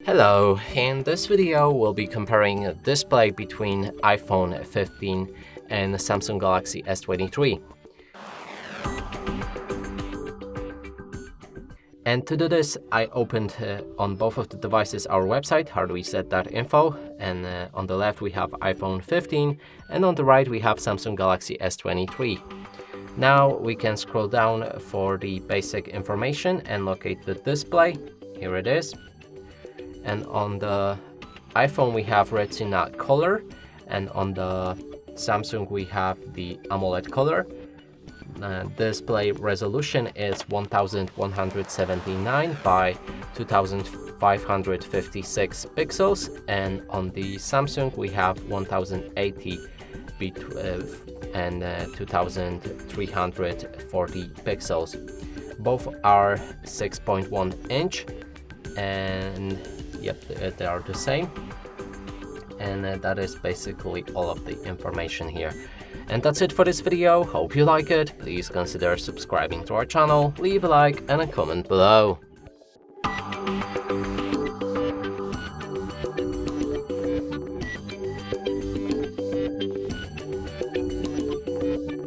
Hello, in this video we'll be comparing a display between iPhone 15 and Samsung Galaxy S23. And to do this, I opened on both of the devices our website, HardReset.Info, and on the left we have iPhone 15, and on the right we have Samsung Galaxy S23. Now we can scroll down for the basic information and locate the display. Here it is. And on the iPhone we have Retina color, and on the Samsung we have the AMOLED color. Display resolution is 1179 by 2556 pixels, and on the Samsung we have 1080 and 2340 pixels. Both are 6.1 inch, and yep, they are the same. And that is basically all of the information here. And that's it for this video. Hope you like it. Please consider subscribing to our channel, leave a like and a comment below.